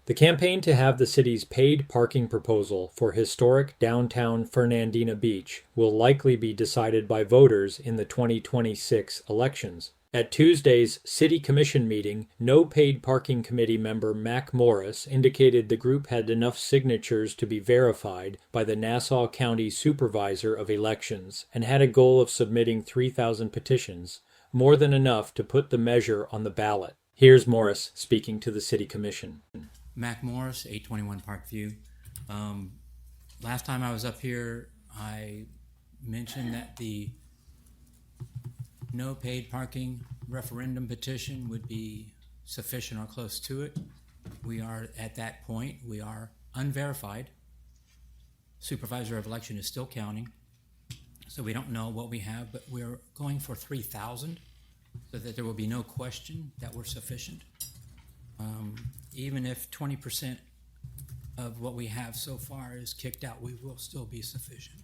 The campaign to have the city's paid parking proposal for historic downtown Fernandina Beach will likely be decided by voters in the 2026 elections. At Tuesday's City Commission meeting, No Paid Parking Committee member Mac Morris indicated the group had enough signatures to be verified by the Nassau County Supervisor of Elections and had a goal of submitting 3,000 petitions, more than enough to put the measure on the ballot. Here's Morris speaking to the City Commission. Mac Morris, 821 Parkview. Last time I was up here, I mentioned that the no paid parking referendum petition would be sufficient or close to it. We are at that point. We are unverified. Supervisor of election is still counting, so we don't know what we have, but we're going for 3,000 so that there will be no question that we're sufficient. Even if 20% of what we have so far is kicked out, we will still be sufficient.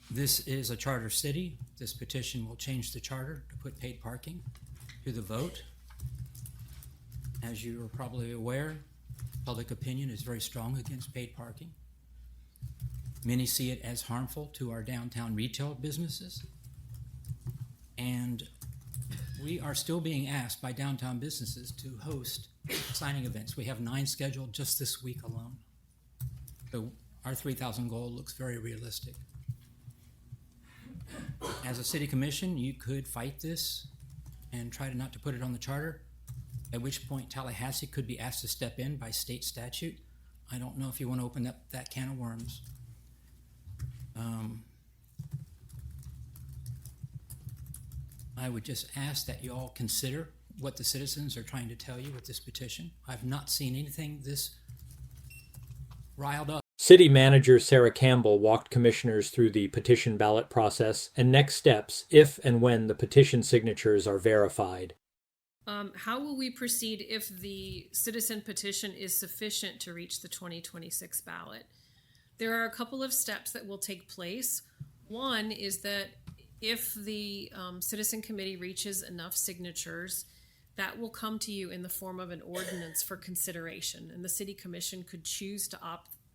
This is a charter city. This petition will change the charter to put paid parking to the vote. As you are probably aware, public opinion is very strong against paid parking. Many see it as harmful to our downtown retail businesses. And we are still being asked by downtown businesses to host signing events. We have 9 scheduled just this week alone. So our 3,000 goal looks very realistic. As a city commission, you could fight this and try not to put it on the charter, at which point Tallahassee could be asked to step in by state statute. I don't know if you want to open up that can of worms. I would just ask that you all consider what the citizens are trying to tell you with this petition. I've not seen anything this riled up. City Manager Sarah Campbell walked commissioners through the petition ballot process and next steps if and when the petition signatures are verified. How will we proceed if the citizen petition is sufficient to reach the 2026 ballot? There are a couple of steps that will take place. One is that if the citizen committee reaches enough signatures, that will come to you in the form of an ordinance for consideration, and the city commission could choose to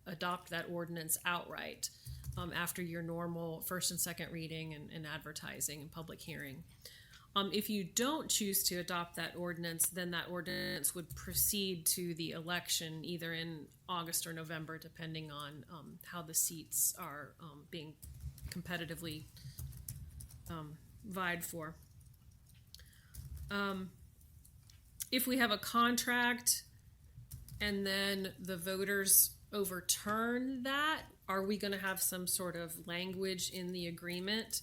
adopt that ordinance outright after your normal first and second reading and advertising and public hearing. If you don't choose to adopt that ordinance, then that ordinance would proceed to the election either in August or November, depending on how the seats are being competitively vied for. If we have a contract and then the voters overturn that, are we going to have some sort of language in the agreement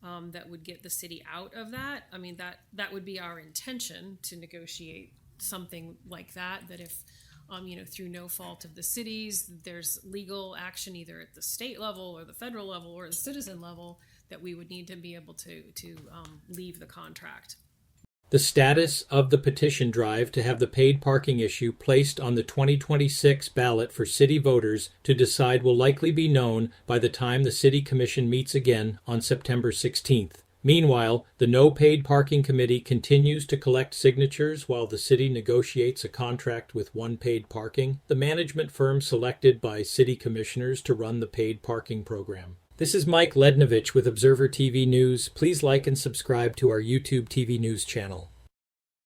that would get the city out of that? I mean, that would be our intention, to negotiate something like that, that if through no fault of the cities, there's legal action either at the state level or the federal level or the citizen level, that we would need to be able to leave the contract. The status of the petition drive to have the paid parking issue placed on the 2026 ballot for city voters to decide will likely be known by the time the City Commission meets again on September 16th. Meanwhile, the No Paid Parking Committee continues to collect signatures while the city negotiates a contract with One Paid Parking, the management firm selected by city commissioners to run the paid parking program. This is Mike Lednovich with ObserverTV News. Please like and subscribe to our YouTube TV news channel.